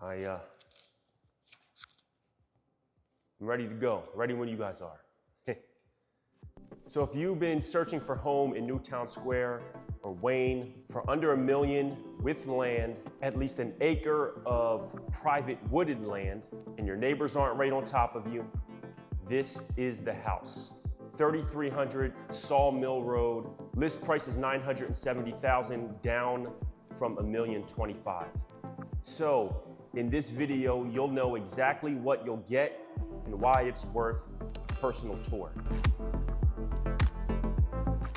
I'm ready to go, ready when you guys are. So if you've been searching for home in Newtown Square or Wayne for under $1 million with land, at least an acre of private wooded land, and your neighbors aren't right on top of you, this is the house. 3300 Sawmill Rd. List price is $970,000, down from $1,025,000. So in this video, you'll know exactly what you'll get and why it's worth a personal tour.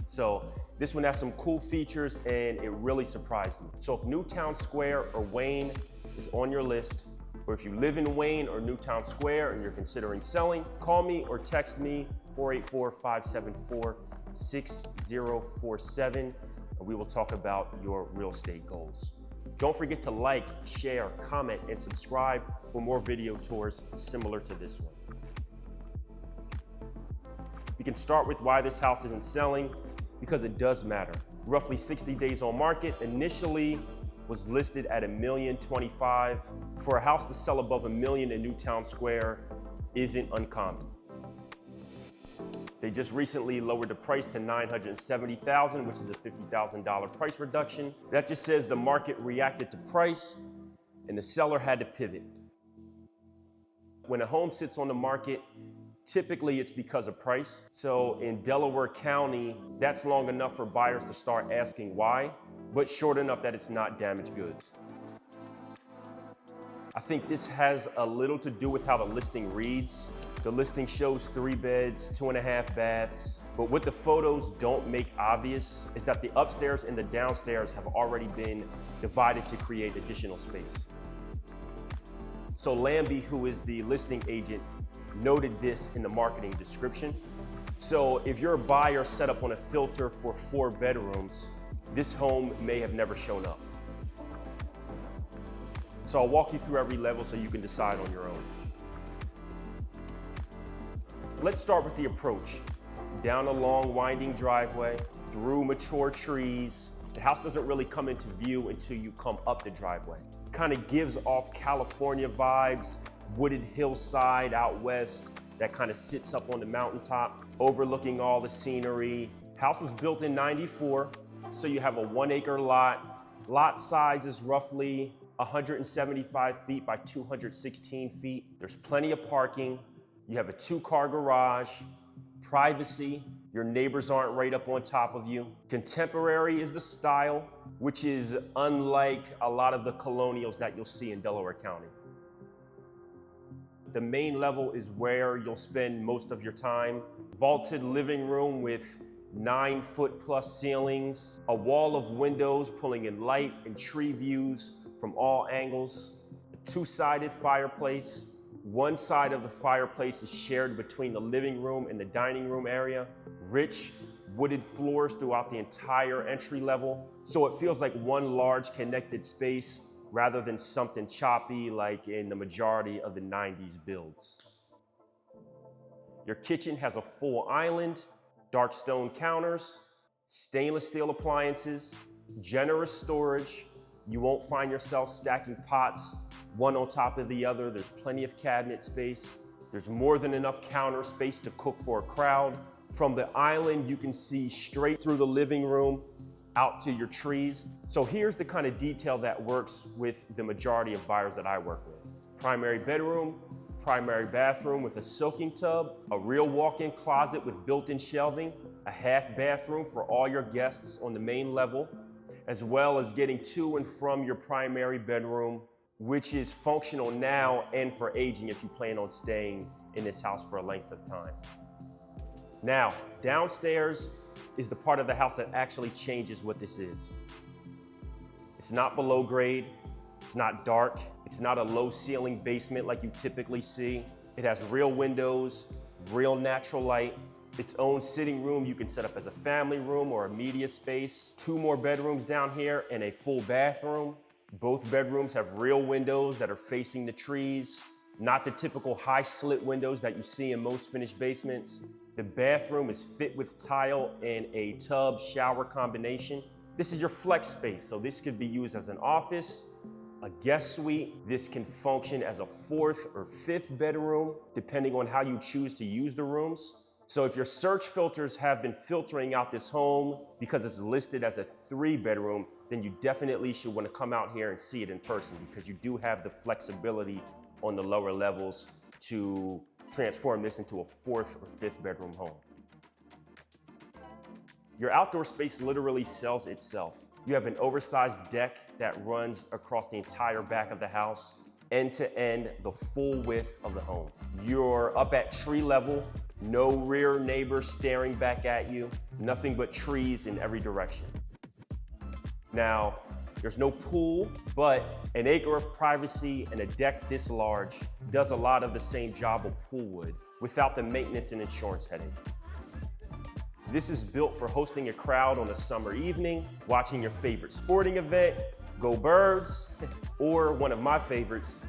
So this one has some cool features and it really surprised me. So if Newtown Square or Wayne is on your list, or if you live in Wayne or Newtown Square and you're considering selling, call me or text me 484-574-6047, and we will talk about your real estate goals. Don't forget to like, share, comment, and subscribe for more video tours similar to this one. We can start with why this house isn't selling, because it does matter. Roughly 60 days on market, initially was listed at $1,025,000. For a house to sell above $1 million in Newtown Square isn't uncommon. They just recently lowered the price to $970,000, which is a $50,000 price reduction. That just says the market reacted to price and the seller had to pivot. When a home sits on the market, typically it's because of price. So in Delaware County, that's long enough for buyers to start asking why, but short enough that it's not damaged goods. I think this has a little to do with how the listing reads. The listing shows 3 beds, 2.5 baths, but what the photos don't make obvious is that the upstairs and the downstairs have already been divided to create additional space. So Lambie, who is the listing agent, noted this in the marketing description. So if you're a buyer set up on a filter for 4 bedrooms, this home may have never shown up. So I'll walk you through every level so you can decide on your own. Let's start with the approach. Down a long winding driveway, through mature trees. The house doesn't really come into view until you come up the driveway. Kind of gives off California vibes, wooded hillside out west that kind of sits up on the mountaintop, overlooking all the scenery. House was built in '94, so you have a 1-acre lot. Lot size is roughly 175 feet by 216 feet. There's plenty of parking. You have a 2-car garage, privacy. Your neighbors aren't right up on top of you. Contemporary is the style, which is unlike a lot of the colonials that you'll see in Delaware County. The main level is where you'll spend most of your time. Vaulted living room with 9-foot+ ceilings, a wall of windows pulling in light and tree views from all angles, a 2-sided fireplace. One side of the fireplace is shared between the living room and the dining room area. Rich wooded floors throughout the entire entry level, so it feels like one large connected space rather than something choppy like in the majority of the 90s builds. Your kitchen has a full island, dark stone counters, stainless steel appliances, generous storage. You won't find yourself stacking pots one on top of the other. There's plenty of cabinet space. There's more than enough counter space to cook for a crowd. From the island, you can see straight through the living room out to your trees. So here's the kind of detail that works with the majority of buyers that I work with. Primary bedroom, primary bathroom with a soaking tub, a real walk-in closet with built-in shelving, a half bathroom for all your guests on the main level, as well as getting to and from your primary bedroom, which is functional now and for aging if you plan on staying in this house for a length of time. Now, downstairs is the part of the house that actually changes what this is. It's not below grade, it's not dark, it's not a low ceiling basement like you typically see. It has real windows, real natural light, its own sitting room you can set up as a family room or a media space. 2 more bedrooms down here and a full bathroom. Both bedrooms have real windows that are facing the trees, not the typical high slit windows that you see in most finished basements. The bathroom is fit with tile and a tub shower combination. This is your flex space, so this could be used as an office, a guest suite. This can function as a 4th or 5th bedroom, depending on how you choose to use the rooms. So if your search filters have been filtering out this home because it's listed as a 3-bedroom, then you definitely should want to come out here and see it in person, because you do have the flexibility on the lower levels to transform this into a 4th or 5th bedroom home. Your outdoor space literally sells itself. You have an oversized deck that runs across the entire back of the house, end to end, the full width of the home. You're up at tree level, no rear neighbors staring back at you, nothing but trees in every direction. Now, there's no pool, but an acre of privacy and a deck this large does a lot of the same job a pool would without the maintenance and insurance headache. This is built for hosting a crowd on a summer evening, watching your favorite sporting event, go Birds, or one of my favorites,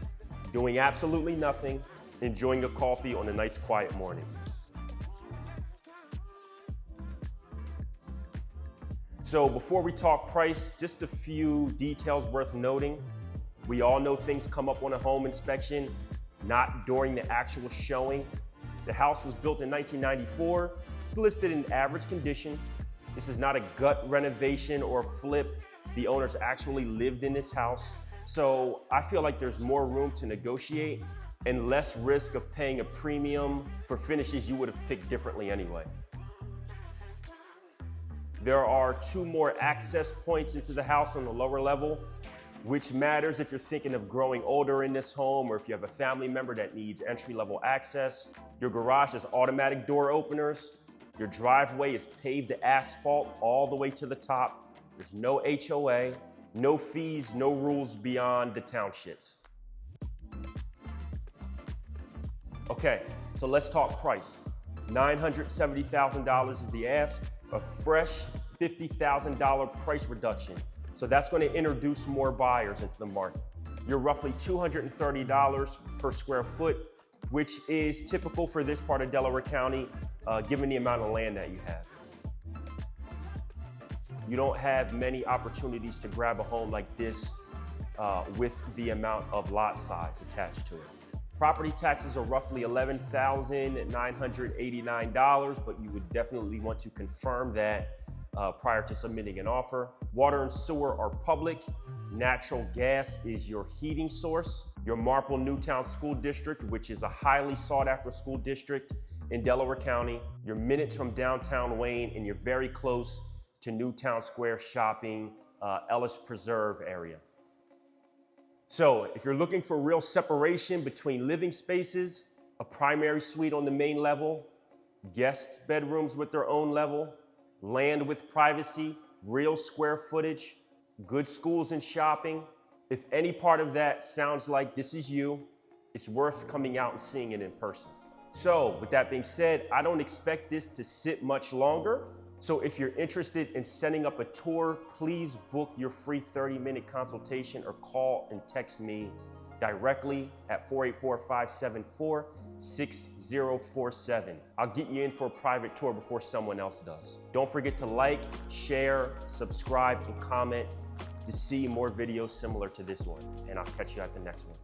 doing absolutely nothing, enjoying a coffee on a nice quiet morning. So before we talk price, just a few details worth noting. We all know things come up on a home inspection, not during the actual showing. The house was built in 1994. It's listed in average condition. This is not a gut renovation or flip. The owners actually lived in this house. So I feel like there's more room to negotiate and less risk of paying a premium for finishes you would have picked differently anyway. There are 2 more access points into the house on the lower level, which matters if you're thinking of growing older in this home or if you have a family member that needs entry-level access. Your garage has automatic door openers. Your driveway is paved asphalt all the way to the top. There's no HOA, no fees, no rules beyond the townships. Okay, so let's talk price. $970,000 is the ask. A fresh $50,000 price reduction. So that's going to introduce more buyers into the market. You're roughly $230 per square foot, which is typical for this part of Delaware County, given the amount of land that you have. You don't have many opportunities to grab a home like this with the amount of lot size attached to it. Property taxes are roughly $11,989, but you would definitely want to confirm that prior to submitting an offer. Water and sewer are public. Natural gas is your heating source. Your Marple Newtown School District, which is a highly sought after school district in Delaware County. You're minutes from downtown Wayne, and you're very close to Newtown Square shopping, Ellis Preserve area. So if you're looking for real separation between living spaces, a primary suite on the main level, guest bedrooms with their own level, land with privacy, real square footage, good schools and shopping, if any part of that sounds like this is you, it's worth coming out and seeing it in person. So with that being said, I don't expect this to sit much longer. So if you're interested in setting up a tour, please book your free 30-minute consultation or call and text me directly at 484-574-6047. I'll get you in for a private tour before someone else does. Don't forget to like, share, subscribe, and comment to see more videos similar to this one. And I'll catch you at the next one.